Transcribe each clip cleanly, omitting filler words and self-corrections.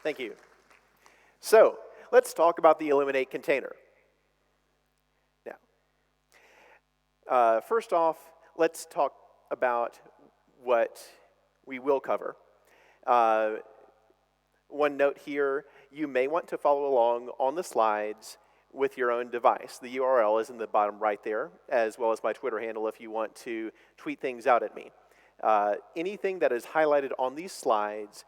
Thank you. So, let's talk about the Illuminate container. Now, first off, let's talk about what we will cover. One note here, you may want to follow along on the slides with your own device. The URL is in the bottom right there, as well as my Twitter handle if you want to tweet things out at me. Anything that is highlighted on these slides,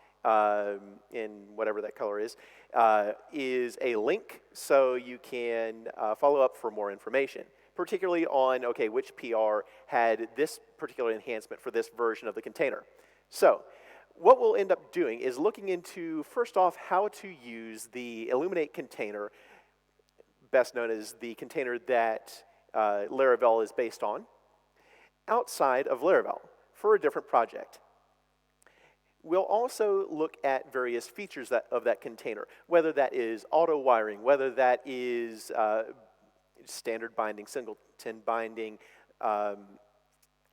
in whatever that color is a link so you can follow up for more information, particularly on, okay, which PR had this particular enhancement for this version of the container. So, what we'll end up doing is looking into, first off, how to use the Illuminate container, best known as the container that Laravel is based on, outside of Laravel for a different project. We'll also look at various features of that container, whether that is auto-wiring, whether that is standard binding, singleton binding,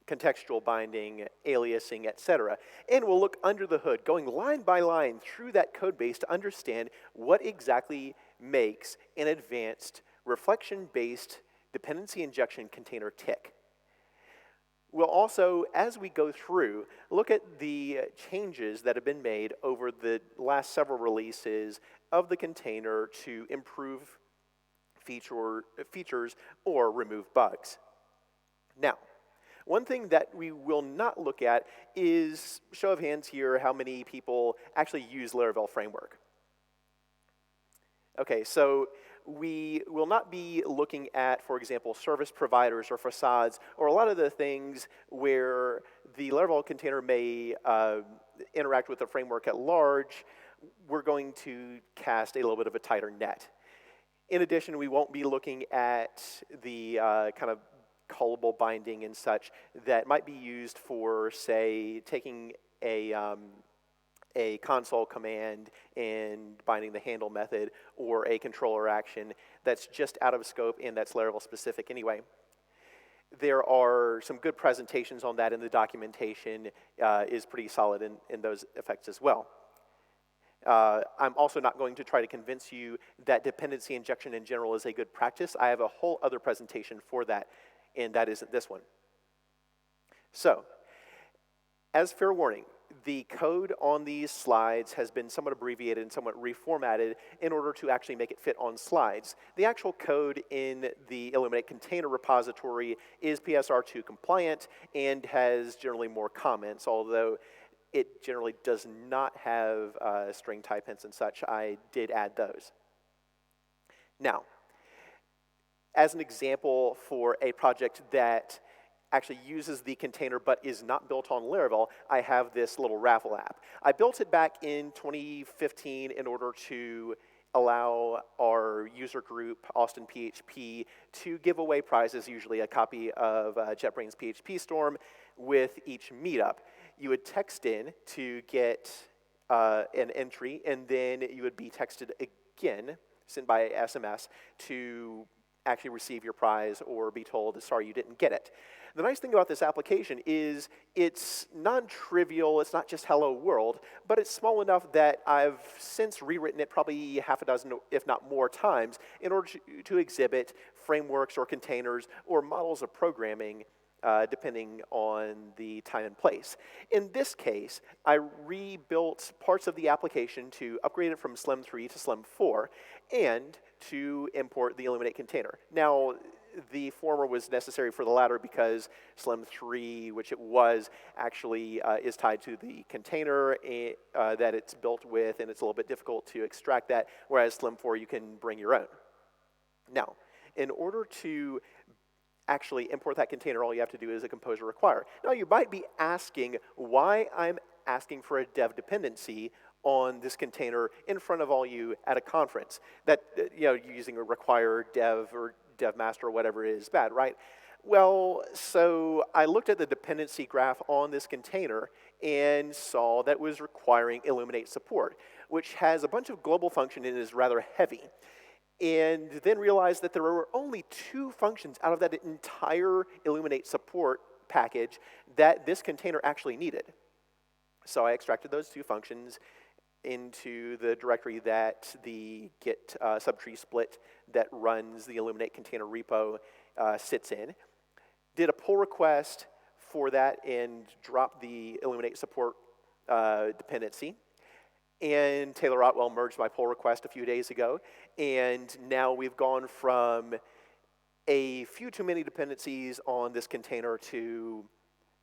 contextual binding, aliasing, etc. And we'll look under the hood, going line by line through that code base to understand what exactly makes an advanced reflection-based dependency injection container tick. We'll also, as we go through, look at the changes that have been made over the last several releases of the container to improve features or remove bugs. Now, one thing that we will not look at is, show of hands here, how many people actually use Laravel framework. Okay, so we will not be looking at, for example, service providers or facades, or a lot of the things where the Laravel container may interact with the framework at large. We're going to cast a little bit of a tighter net. In addition, we won't be looking at the kind of callable binding and such that might be used for, say, taking a console command and binding the handle method, or a controller action that's just out of scope and that's Laravel specific anyway. There are some good presentations on that, and the documentation is pretty solid in those effects as well. I'm also not going to try to convince you that dependency injection in general is a good practice. I have a whole other presentation for that, and that isn't this one. So, as fair warning, the code on these slides has been somewhat abbreviated and somewhat reformatted in order to actually make it fit on slides. The actual code in the Illuminate container repository is PSR2 compliant and has generally more comments, although it generally does not have string type hints and such. I did add those. Now, as an example for a project that actually uses the container but is not built on Laravel, I have this little raffle app. I built it back in 2015 in order to allow our user group, Austin PHP, to give away prizes, usually a copy of JetBrains PHP Storm with each meetup. You would text in to get an entry, and then you would be texted again, sent by SMS, to actually receive your prize or be told, sorry, you didn't get it. The nice thing about this application is it's non-trivial, it's not just hello world, but it's small enough that I've since rewritten it probably half a dozen, if not more times, in order to exhibit frameworks or containers or models of programming depending on the time and place. In this case, I rebuilt parts of the application to upgrade it from Slim 3 to Slim 4 and to import the Illuminate container. Now, the former was necessary for the latter because Slim 3, which it was, actually is tied to the container that it's built with, and it's a little bit difficult to extract that, whereas Slim 4, you can bring your own. Now, in order to actually import that container, all you have to do is a composer require. Now, you might be asking why I'm asking for a dev dependency on this container in front of all you at a conference. That, using a require dev or dev master or whatever is bad, right? Well, so I looked at the dependency graph on this container and saw that was requiring Illuminate support, which has a bunch of global function and is rather heavy. And then realized that there were only 2 functions out of that entire Illuminate support package that this container actually needed. So I extracted those 2 functions into the directory that the Git subtree split that runs the Illuminate container repo sits in. Did a pull request for that and dropped the Illuminate support dependency. And Taylor Otwell merged my pull request a few days ago. And now we've gone from a few too many dependencies on this container to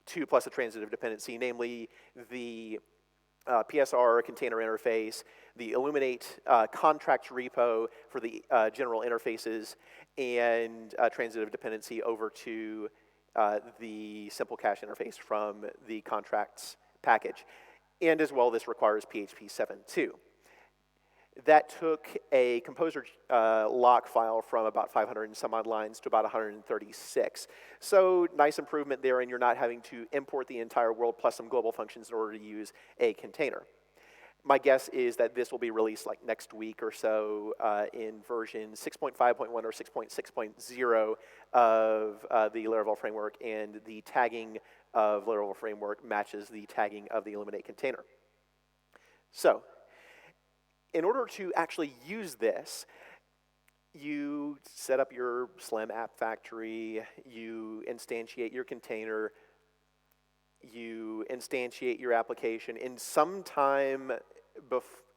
2 plus a transitive dependency, namely the PSR container interface, the Illuminate contracts repo for the general interfaces, and transitive dependency over to the simple cache interface from the contracts package. And as well, this requires PHP 7.2. That took a composer lock file from about 500 and some odd lines to about 136. So nice improvement there, and you're not having to import the entire world plus some global functions in order to use a container. My guess is that this will be released like next week or so in version 6.5.1 or 6.6.0 of the Laravel framework, and the tagging of Laravel framework matches the tagging of the Illuminate container. So, in order to actually use this, you set up your Slim app factory, you instantiate your container, you instantiate your application, and sometime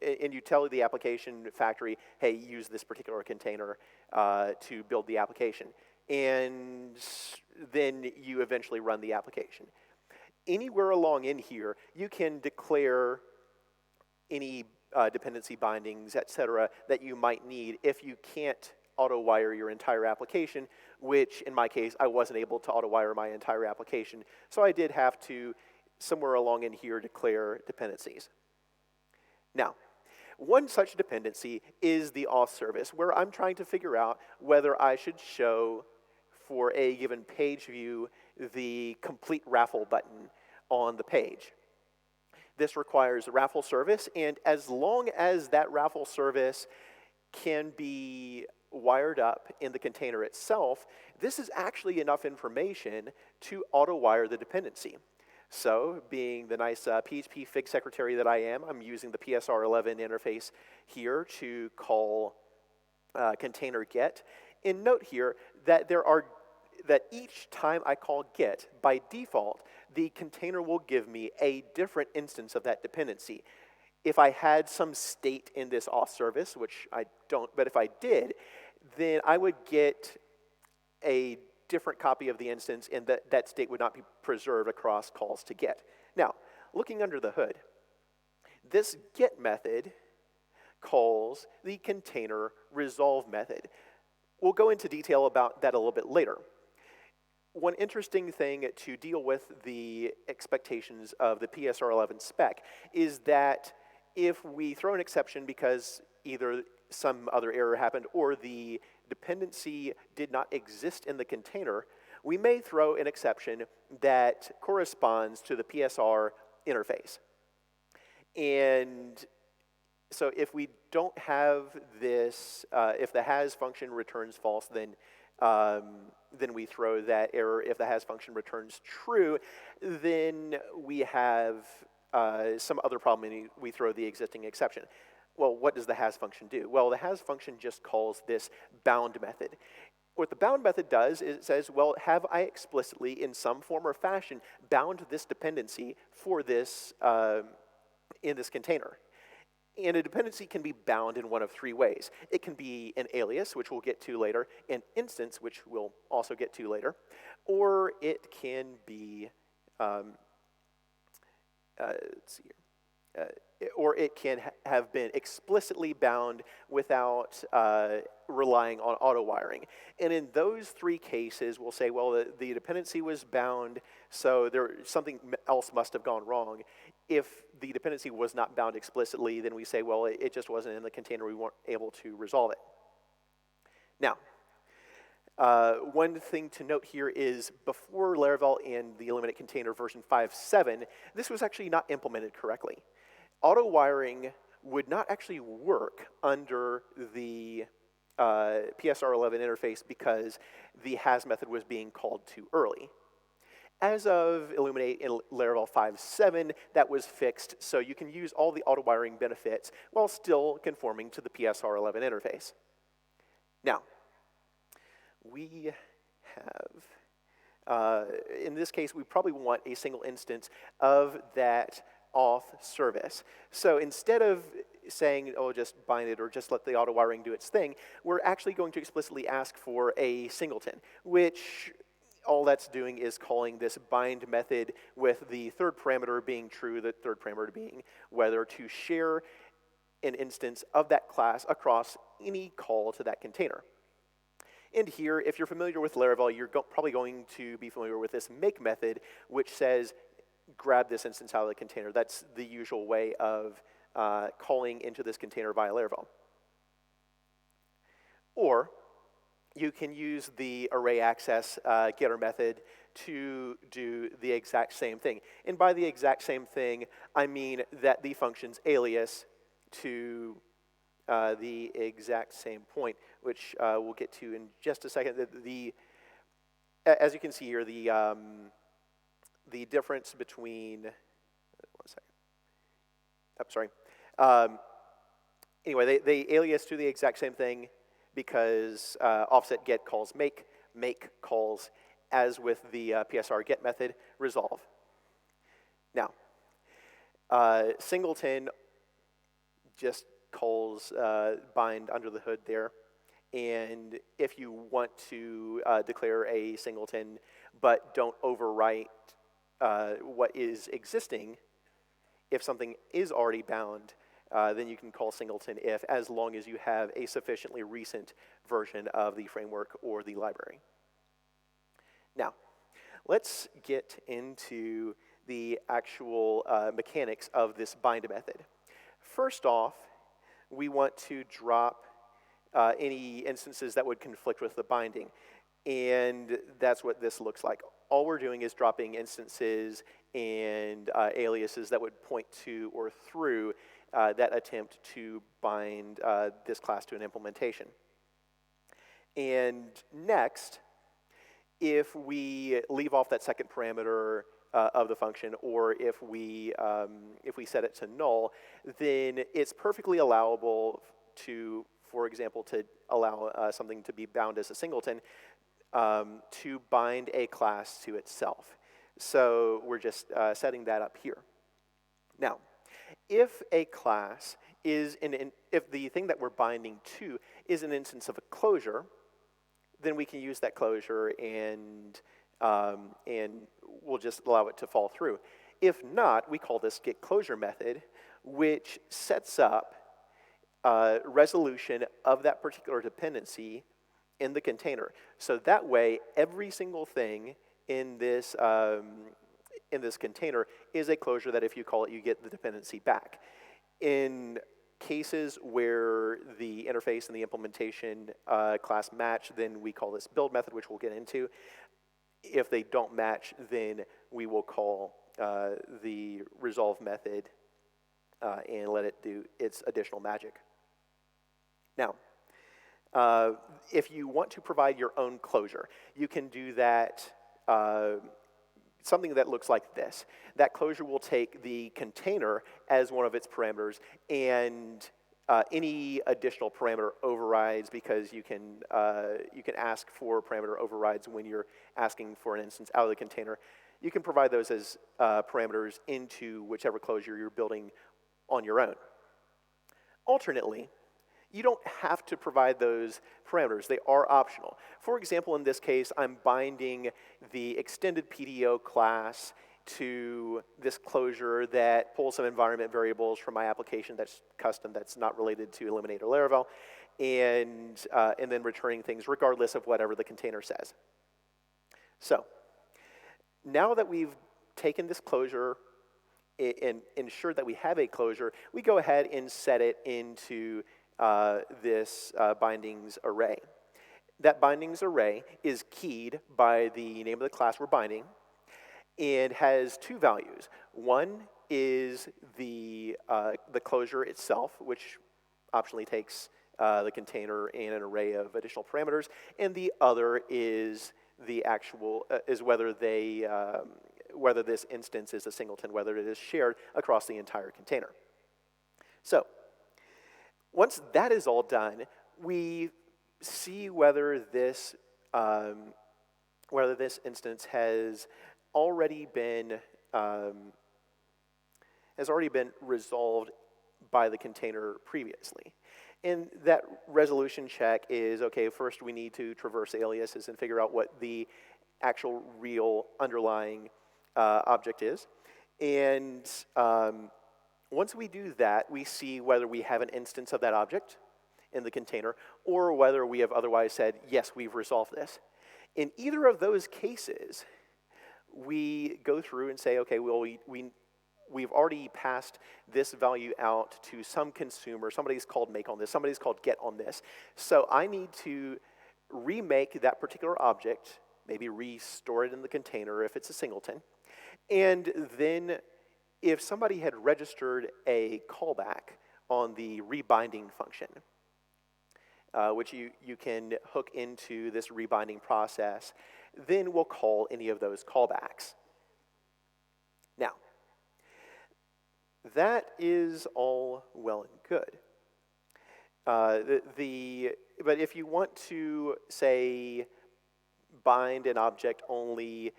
and you tell the application factory, hey, use this particular container to build the application. And then you eventually run the application. Anywhere along in here, you can declare any dependency bindings, etc., that you might need if you can't auto-wire your entire application, which in my case, I wasn't able to auto-wire my entire application. So I did have to, somewhere along in here, declare dependencies. Now, one such dependency is the auth service, where I'm trying to figure out whether I should show for a given page view the complete raffle button on the page. This requires a raffle service, and as long as that raffle service can be wired up in the container itself, this is actually enough information to auto-wire the dependency. So, being the nice PHP Fig secretary that I am, I'm using the PSR11 interface here to call container get. And note here that that each time I call get, by default, the container will give me a different instance of that dependency. If I had some state in this auth service, which I don't, but if I did, then I would get a different copy of the instance, and that state would not be preserved across calls to get. Now, looking under the hood, this get method calls the container resolve method. We'll go into detail about that a little bit later. One interesting thing to deal with the expectations of the PSR11 spec is that if we throw an exception because either some other error happened or the dependency did not exist in the container, we may throw an exception that corresponds to the PSR interface. And so if we don't have this, if the has function returns false, then we throw that error. If the has function returns true, then we have some other problem and we throw the existing exception. Well, what does the has function do? Well, the has function just calls this bound method. What the bound method does is it says, well, have I explicitly, in some form or fashion, bound this dependency for this, in this container? And a dependency can be bound in one of three ways. It can be an alias, which we'll get to later, an instance, which we'll also get to later, or it can be, let's see here, or it can have been explicitly bound without relying on auto-wiring. And in those three cases, we'll say, well, the dependency was bound, so something else must have gone wrong. If the dependency was not bound explicitly, then we say, well, it just wasn't in the container, we weren't able to resolve it. Now, one thing to note here is before Laravel and the Illuminate container version 5.7, this was actually not implemented correctly. Auto-wiring would not actually work under the PSR11 interface because the has method was being called too early. As of Illuminate in Laravel 5.7, that was fixed, so you can use all the auto-wiring benefits while still conforming to the PSR11 interface. Now, we have, in this case, we probably want a single instance of that auth service. So instead of saying, oh, just bind it or just let the auto-wiring do its thing, we're actually going to explicitly ask for a singleton, which all that's doing is calling this bind method with the third parameter being true, the third parameter being whether to share an instance of that class across any call to that container. And here, if you're familiar with Laravel, you're probably going to be familiar with this make method, which says, grab this instance out of the container. That's the usual way of calling into this container via Laravel. Or you can use the array access getter method to do the exact same thing. And by the exact same thing, I mean that the function's alias to the exact same point, which we'll get to in just a second. As you can see here, the difference between, one second. Oh, sorry. Anyway, they alias to the exact same thing because offset get calls make calls, as with the PSR get method, resolve. Now, singleton just calls bind under the hood there. And if you want to declare a singleton but don't overwrite what is existing, if something is already bound, then you can call singleton if, as long as you have a sufficiently recent version of the framework or the library. Now, let's get into the actual mechanics of this bind method. First off, we want to drop any instances that would conflict with the binding. And that's what this looks like. All we're doing is dropping instances and aliases that would point to or through that attempt to bind this class to an implementation. And next, if we leave off that second parameter of the function, or if we set it to null, then it's perfectly allowable to, for example, to allow something to be bound as a singleton to bind a class to itself. So we're just setting that up here. Now, if a class is if the thing that we're binding to is an instance of a closure, then we can use that closure and we'll just allow it to fall through. If not, we call this getClosure method, which sets up resolution of that particular dependency in the container. So that way, every single thing in this container is a closure that if you call it, you get the dependency back. In cases where the interface and the implementation class match, then we call this build method, which we'll get into. If they don't match, then we will call the resolve method and let it do its additional magic. Now, if you want to provide your own closure, you can do that something that looks like this. That closure will take the container as one of its parameters, and any additional parameter overrides, because you can ask for parameter overrides when you're asking for an instance out of the container. You can provide those as parameters into whichever closure you're building on your own. Alternately, you don't have to provide those parameters. They are optional. For example, in this case, I'm binding the extended PDO class to this closure that pulls some environment variables from my application that's custom, that's not related to Illuminate or Laravel, and then returning things regardless of whatever the container says. So now that we've taken this closure and ensured that we have a closure, we go ahead and set it into this bindings array. That bindings array is keyed by the name of the class we're binding and has two values. One is the closure itself, which optionally takes the container and an array of additional parameters, and the other is the actual, is whether they, whether this instance is a singleton, whether it is shared across the entire container. So, once that is all done, we see whether this instance has already been resolved by the container previously. And that resolution check is, okay, first we need to traverse aliases and figure out what the actual real underlying object is. And once we do that, we see whether we have an instance of that object in the container or whether we have otherwise said, yes, we've resolved this. In either of those cases, we go through and say, okay, well, we've already passed this value out to some consumer. Somebody's called make on this. Somebody's called get on this. So I need to remake that particular object, maybe restore it in the container if it's a singleton. And then if somebody had registered a callback on the rebinding function, which you can hook into this rebinding process, then we'll call any of those callbacks. Now, that is all well and good. But if you want to, say, bind an object only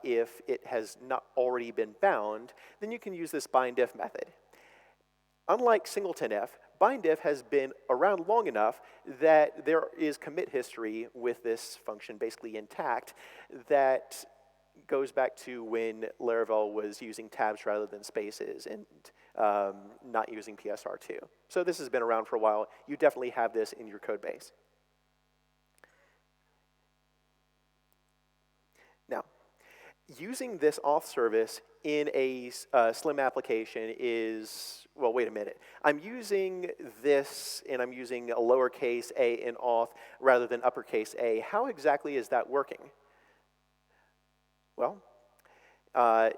if it has not already been bound, then you can use this bindif method. Unlike singletonf, bindif has been around long enough that there is commit history with this function basically intact that goes back to when Laravel was using tabs rather than spaces and not using PSR2. So this has been around for a while. You definitely have this in your code base. Now, using this auth service in a Slim application is, well, wait a minute. I'm using this, and I'm using a lowercase a in auth rather than uppercase A. How exactly is that working? Well,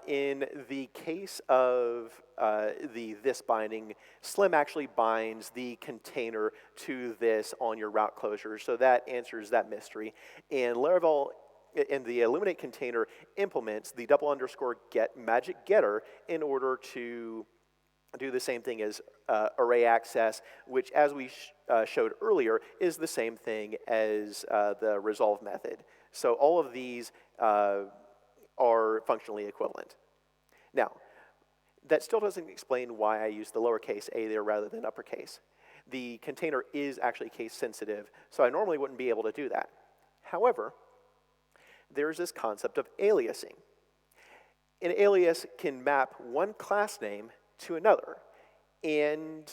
in the case of this binding, Slim actually binds the container to this on your route closure, so that answers that mystery. And Laravel, in the Illuminate container, implements the double underscore get magic getter in order to do the same thing as array access, which, as we showed earlier, is the same thing as the resolve method. So all of these are functionally equivalent. Now, that still doesn't explain why I use the lowercase a there rather than uppercase. The container is actually case sensitive, so I normally wouldn't be able to do that. However, there's this concept of aliasing. An alias can map one class name to another, and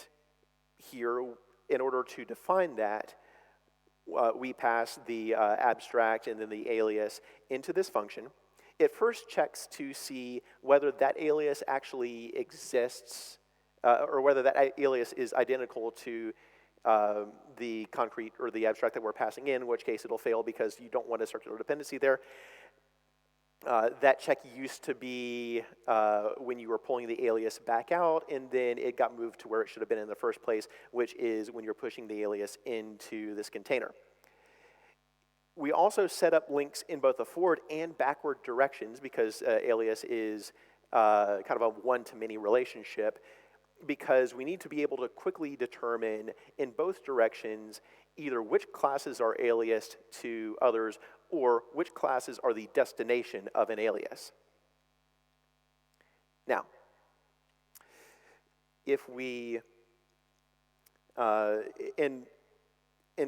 here, in order to define that, we pass the abstract and then the alias into this function. It first checks to see whether that alias actually exists, or whether that alias is identical to the concrete or the abstract that we're passing in which case it'll fail because you don't want a circular dependency there. That check used to be when you were pulling the alias back out, and then it got moved to where it should have been in the first place, which is when you're pushing the alias into this container. We also set up links in both the forward and backward directions because alias is kind of a one-to-many relationship, because we need to be able to quickly determine in both directions either which classes are aliased to others or which classes are the destination of an alias. Now, if we, in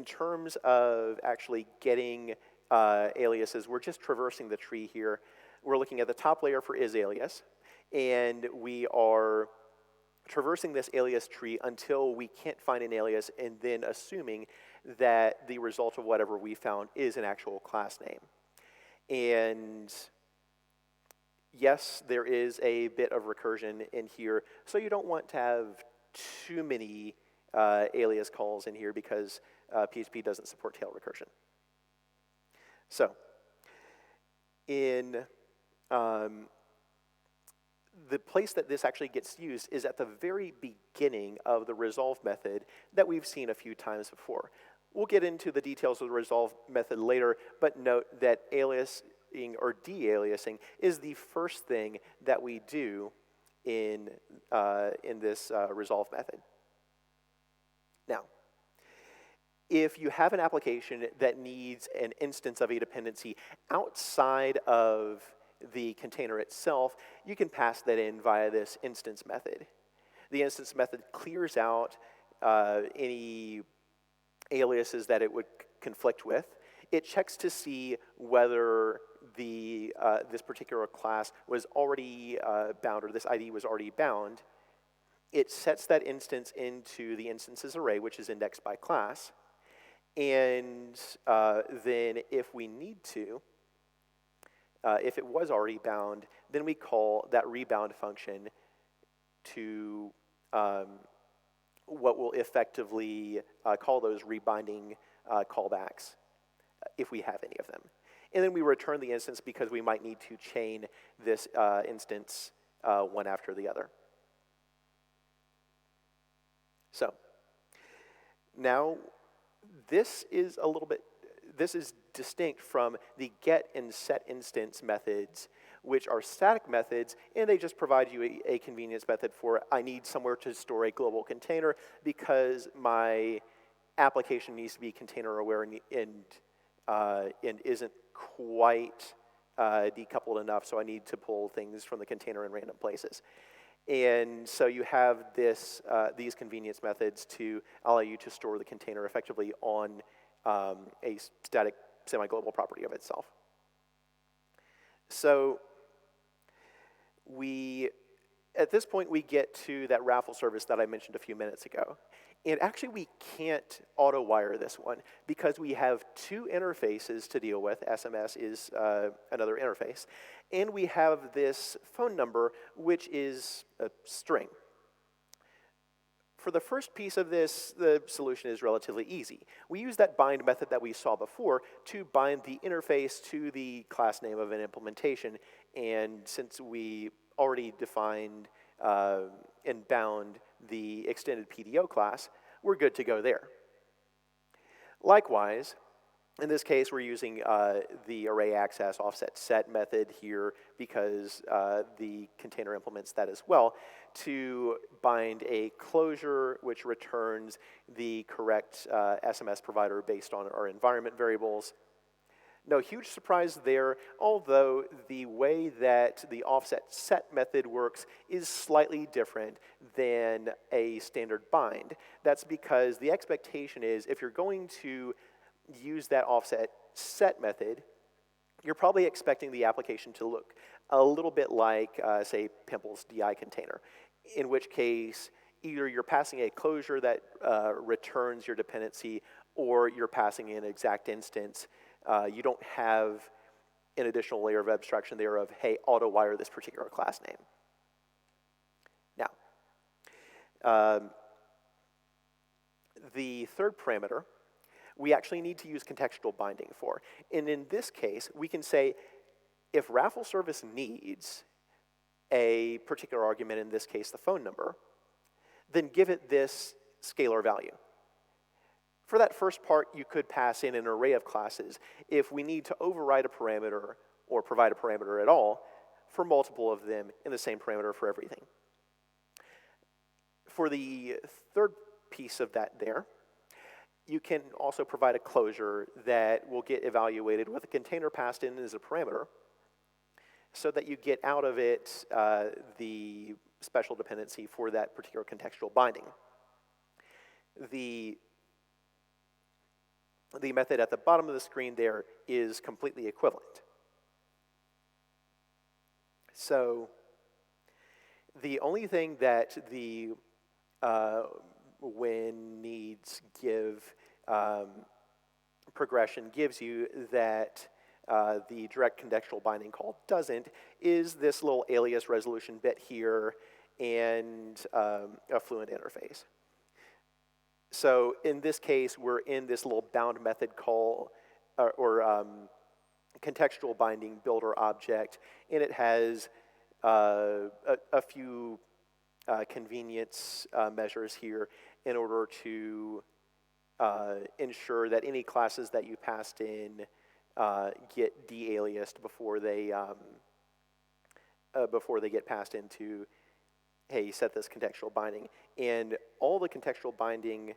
terms of actually getting aliases, we're just traversing the tree here. We're looking at the top layer for isAlias, and we are traversing this alias tree until we can't find an alias, and then assuming that the result of whatever we found is an actual class name. And yes, there is a bit of recursion in here, so you don't want to have too many alias calls in here because PHP doesn't support tail recursion. So, in the place that this actually gets used is at the very beginning of the resolve method that we've seen a few times before. We'll get into the details of the resolve method later, but note that aliasing or de-aliasing is the first thing that we do in this resolve method. Now, if you have an application that needs an instance of a dependency outside of the container itself, you can pass that in via this instance method. The instance method clears out any aliases that it would conflict with. It checks to see whether this particular class was already bound, or this ID was already bound. It sets that instance into the instances array, which is indexed by class. And then if we need to, if it was already bound, then we call that rebound function to what will effectively call those rebinding callbacks, if we have any of them. And then we return the instance because we might need to chain this instance one after the other. So now this is distinct from the get and set instance methods, which are static methods, and they just provide you a convenience method for, I need somewhere to store a global container because my application needs to be container aware and isn't quite decoupled enough, so I need to pull things from the container in random places. And so you have these convenience methods to allow you to store the container effectively on a static semi-global property of itself. So at this point, we get to that raffle service that I mentioned a few minutes ago. And actually, we can't auto-wire this one because we have two interfaces to deal with. SMS is another interface. And we have this phone number, which is a string. For the first piece of this, the solution is relatively easy. We use that bind method that we saw before to bind the interface to the class name of an implementation. And since we already defined and bound the extended PDO class, we're good to go there. Likewise, in this case, we're using the array access offset set method here because the container implements that as well to bind a closure which returns the correct SMS provider based on our environment variables. No huge surprise there, although the way that the offset set method works is slightly different than a standard bind. That's because the expectation is if you're going to use that offset set method, you're probably expecting the application to look a little bit like, say, Pimple's DI container, in which case either you're passing a closure that returns your dependency or you're passing an exact instance. You don't have an additional layer of abstraction there of, hey, auto-wire this particular class name. Now, the third parameter, we actually need to use contextual binding for. And in this case, we can say, if raffle service needs a particular argument, in this case, the phone number, then give it this scalar value. For that first part, you could pass in an array of classes if we need to override a parameter or provide a parameter at all for multiple of them in the same parameter for everything. For the third piece of that there, you can also provide a closure that will get evaluated with a container passed in as a parameter so that you get out of it the special dependency for that particular contextual binding. The method at the bottom of the screen there is completely equivalent. So the only thing that the when needs give progression gives you that the direct contextual binding call doesn't is this little alias resolution bit here and a fluent interface. So in this case, we're in this little bound method call or contextual binding builder object, and it has a few convenience measures here in order to ensure that any classes that you passed in get de-aliased before they get passed into, hey, set this contextual binding. And all the contextual binding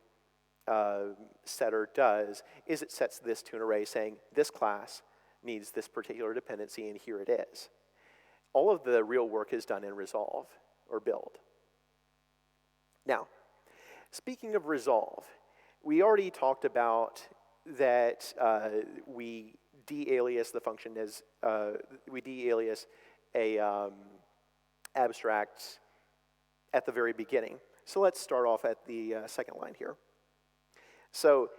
setter does is it sets this to an array saying this class needs this particular dependency, and here it is. All of the real work is done in resolve or build. Now, speaking of resolve, we already talked about that we de-alias the function as we de-alias a abstract at the very beginning. So let's start off at the second line here. So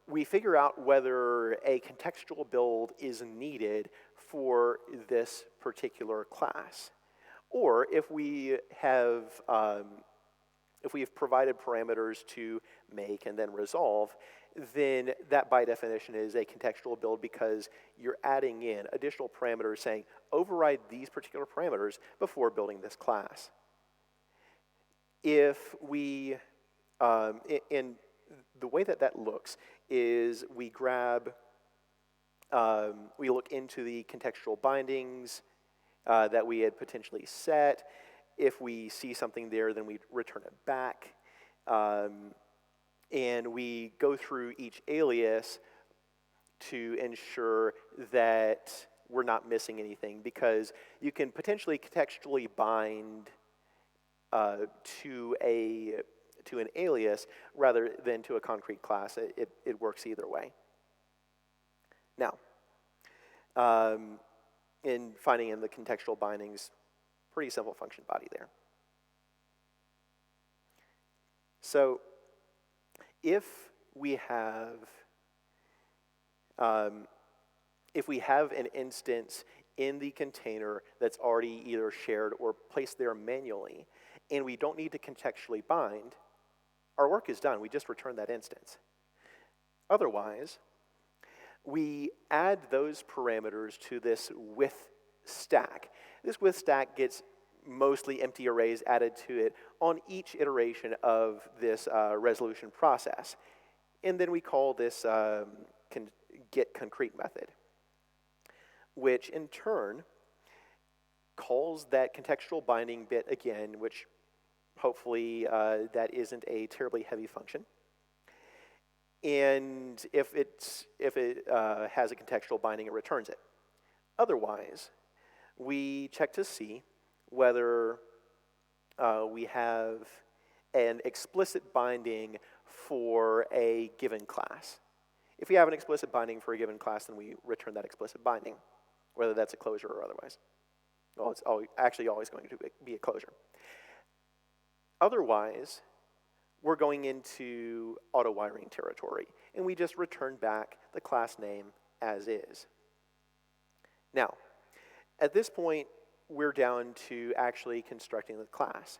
we figure out whether a contextual build is needed for this particular class, or if we have provided parameters to make and then resolve, then that by definition is a contextual build because you're adding in additional parameters saying override these particular parameters before building this class. If we, in the way that that looks is we grab, we look into the contextual bindings that we had potentially set. If we see something there, then we return it back. And we go through each alias to ensure that we're not missing anything, because you can potentially contextually bind to an alias rather than to a concrete class. It works either way. Now, in finding in the contextual bindings, pretty simple function body there. So if we have an instance in the container that's already either shared or placed there manually, and we don't need to contextually bind, our work is done. We just return that instance. Otherwise, we add those parameters to this with stack. This with stack gets mostly empty arrays added to it on each iteration of this resolution process. And then we call this get concrete method, which in turn calls that contextual binding bit again, which hopefully that isn't a terribly heavy function. And if it has a contextual binding, it returns it. Otherwise, we check to see whether we have an explicit binding for a given class. If we have an explicit binding for a given class, then we return that explicit binding, whether that's a closure or otherwise. Well, it's actually always going to be a closure. Otherwise, we're going into auto-wiring territory, and we just return back the class name as is. Now, at this point, we're down to actually constructing the class.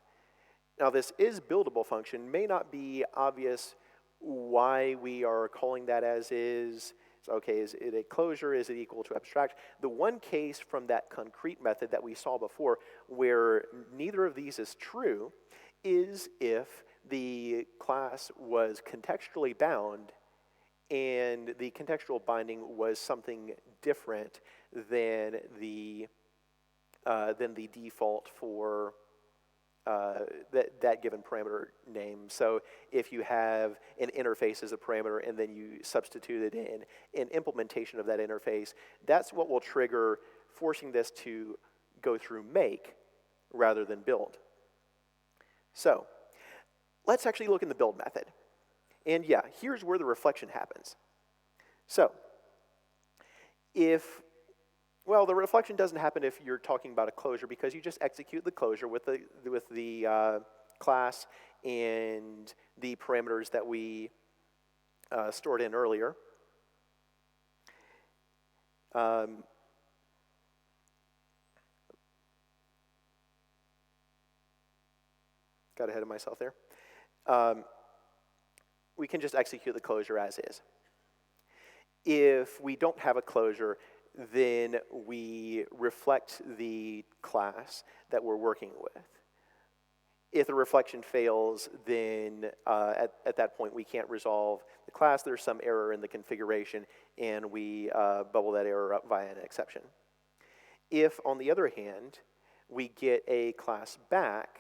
Now, this is buildable function. May not be obvious why we are calling that as is. So, okay, is it a closure? Is it equal to abstract? The one case from that concrete method that we saw before where neither of these is true is if the class was contextually bound and the contextual binding was something different than the default for that given parameter name. So if you have an interface as a parameter and then you substitute it in an implementation of that interface, that's what will trigger forcing this to go through make rather than build. So let's actually look in the build method. And yeah, here's where the reflection happens. So well, the reflection doesn't happen if you're talking about a closure, because you just execute the closure with the class and the parameters that we stored in earlier. Got ahead of myself there. We can just execute the closure as is. If we don't have a closure, then we reflect the class that we're working with. If the reflection fails, then at that point we can't resolve the class. There's some error in the configuration, and we bubble that error up via an exception. If, on the other hand, we get a class back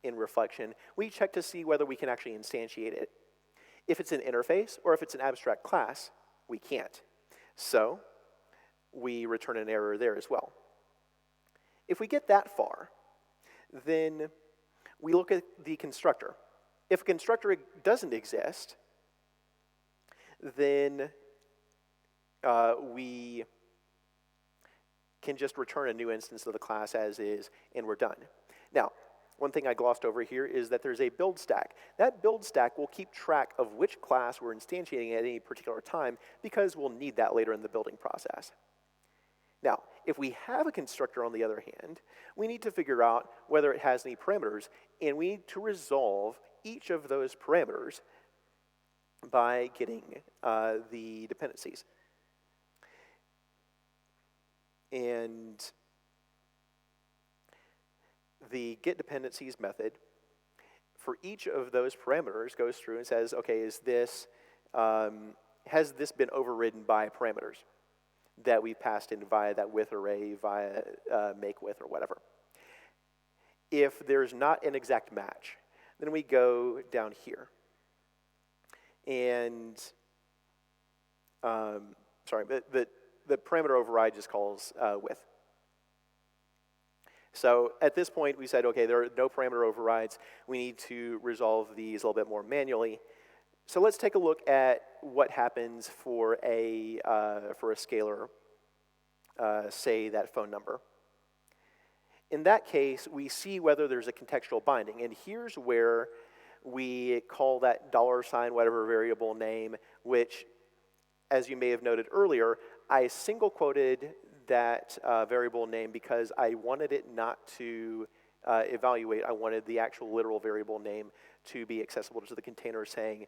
in reflection, we check to see whether we can actually instantiate it. If it's an interface or if it's an abstract class, we can't. So we return an error there as well. If we get that far, then we look at the constructor. If a constructor doesn't exist, then we can just return a new instance of the class as is, and we're done. Now, one thing I glossed over here is that there's a build stack. That build stack will keep track of which class we're instantiating at any particular time, because we'll need that later in the building process. Now, if we have a constructor, on the other hand, we need to figure out whether it has any parameters, and we need to resolve each of those parameters by getting the dependencies. And the get dependencies method for each of those parameters goes through and says, okay, has this been overridden by parameters that we passed in via that with array, via make with, or whatever. If there's not an exact match, then we go down here. And, the parameter override just calls with. So at this point, we said, okay, there are no parameter overrides. We need to resolve these a little bit more manually. So let's take a look at what happens for a scalar, say that phone number. In that case, we see whether there's a contextual binding. And here's where we call that $, whatever variable name, which, as you may have noted earlier, I single quoted that variable name because I wanted it not to evaluate. I wanted the actual literal variable name to be accessible to the container, saying,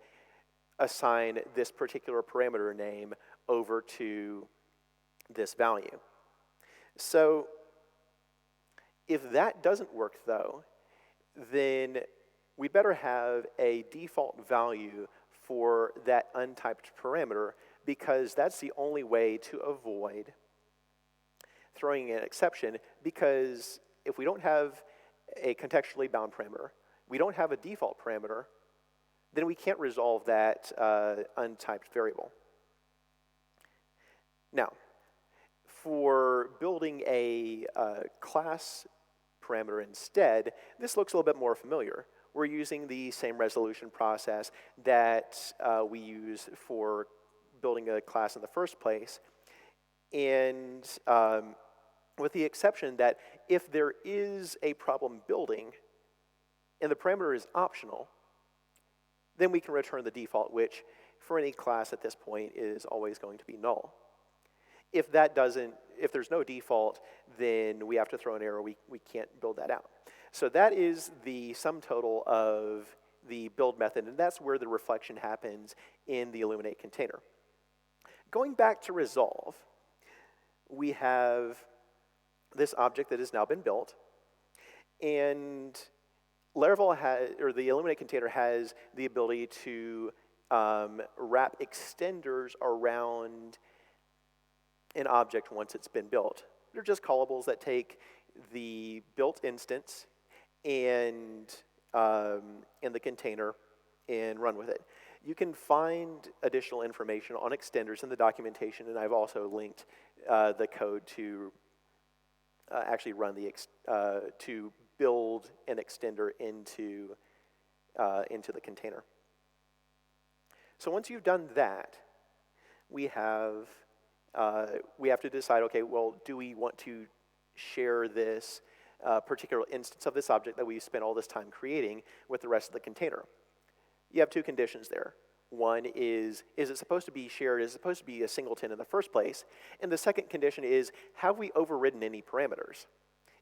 assign this particular parameter name over to this value. So if that doesn't work, though, then we better have a default value for that untyped parameter, because that's the only way to avoid throwing an exception, because if we don't have a contextually bound parameter, we don't have a default parameter, then we can't resolve that untyped variable. Now, for building a class parameter instead, this looks a little bit more familiar. We're using the same resolution process that we use for building a class in the first place, and with the exception that if there is a problem building and the parameter is optional, then we can return the default, which for any class at this point is always going to be null. If there's no default, then we have to throw an error. We can't build that out. So that is the sum total of the build method, and that's where the reflection happens in the Illuminate container. Going back to resolve, we have this object that has now been built, and Laravel the Illuminate container has the ability to wrap extenders around an object once it's been built. They're just callables that take the built instance and in the container and run with it. You can find additional information on extenders in the documentation, and I've also linked the code to actually run to build an extender into the container. So once you've done that, we have to decide, okay, well, do we want to share this particular instance of this object that we spent all this time creating with the rest of the container? You have two conditions there. One is it supposed to be shared? Is it supposed to be a singleton in the first place? And the second condition is, have we overridden any parameters?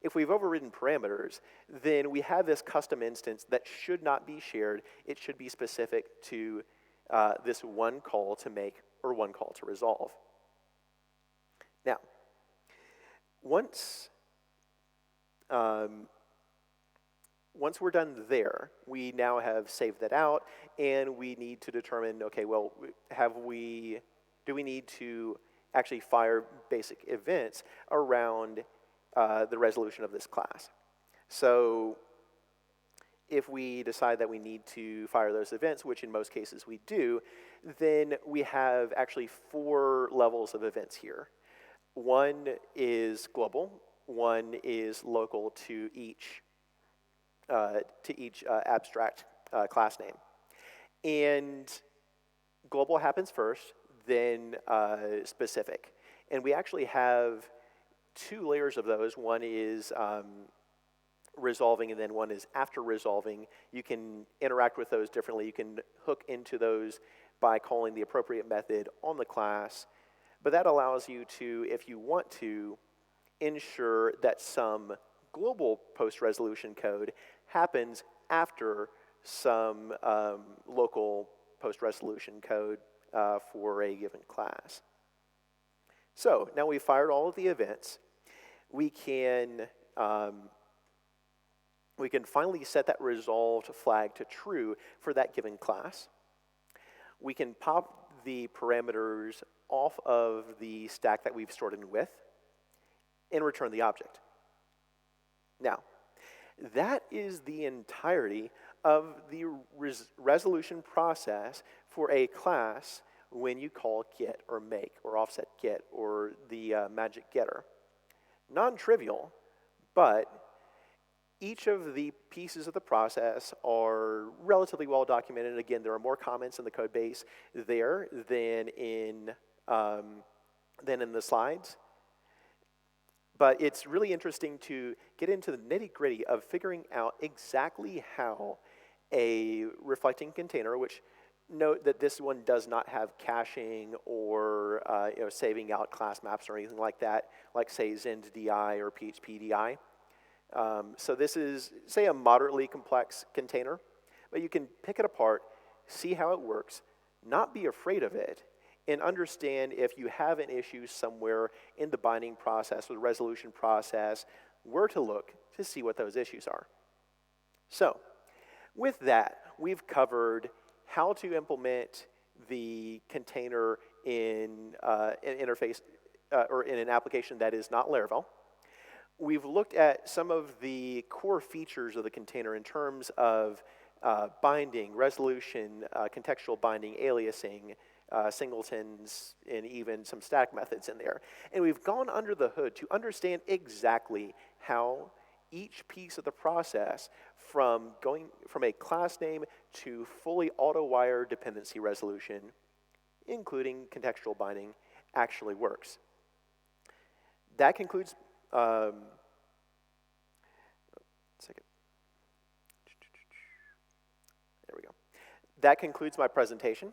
If we've overridden parameters, then we have this custom instance that should not be shared. It should be specific to this one call to make or one call to resolve. Now, once Once we're done there, we now have saved that out, and we need to determine, okay, well, do we need to actually fire basic events around the resolution of this class? So if we decide that we need to fire those events, which in most cases we do, then we have actually 4 levels of events here. One is global, one is local to each abstract class name. And global happens first, then specific. And we actually have 2 layers of those. One is resolving, and then one is after resolving. You can interact with those differently. You can hook into those by calling the appropriate method on the class. But that allows you to, if you want to, ensure that some global post-resolution code happens after some local post-resolution code for a given class. So now we've fired all of the events. We can finally set that resolved flag to true for that given class. We can pop the parameters off of the stack that we've stored in with and return the object. Now, that is the entirety of the resolution process for a class when you call get or make or offset get or the magic getter. Non-trivial, but each of the pieces of the process are relatively well documented. Again, there are more comments in the code base there than in the slides. But it's really interesting to get into the nitty-gritty of figuring out exactly how a reflecting container, which note that this one does not have caching or saving out class maps or anything like that, like say ZendDI or PHPDI. So this is, say, a moderately complex container, but you can pick it apart, see how it works, not be afraid of it, and understand if you have an issue somewhere in the binding process or the resolution process, where to look to see what those issues are. So with that, we've covered how to implement the container in an interface or in an application that is not Laravel. We've looked at some of the core features of the container in terms of binding, resolution, contextual binding, aliasing, singletons, and even some static methods in there. And we've gone under the hood to understand exactly how each piece of the process, from going from a class name to fully auto-wire dependency resolution, including contextual binding, actually works. That concludes There we go. That concludes my presentation.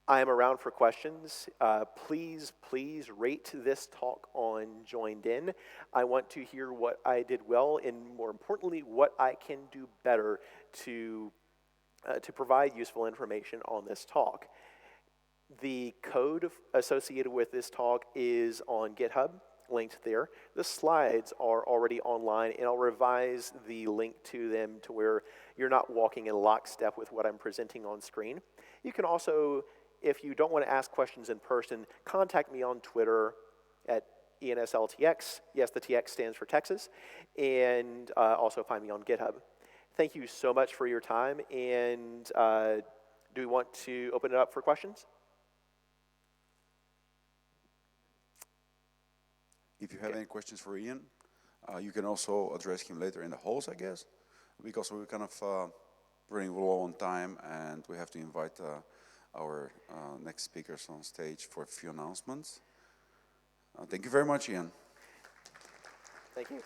I am around for questions. Please rate this talk on Joined In. I want to hear what I did well and, more importantly, what I can do better to provide useful information on this talk. The code associated with this talk is on GitHub, linked there. The slides are already online, and I'll revise the link to them to where you're not walking in lockstep with what I'm presenting on screen. You can also, if you don't want to ask questions in person, contact me on Twitter at ENSLTX. Yes, the TX stands for Texas. And also find me on GitHub. Thank you so much for your time. And do we want to open it up for questions? If you have any questions for Ian, you can also address him later in the halls, I guess, because we're kind of running low on time, and we have to invite our next speakers on stage for a few announcements. Thank you very much, Ian. Thank you.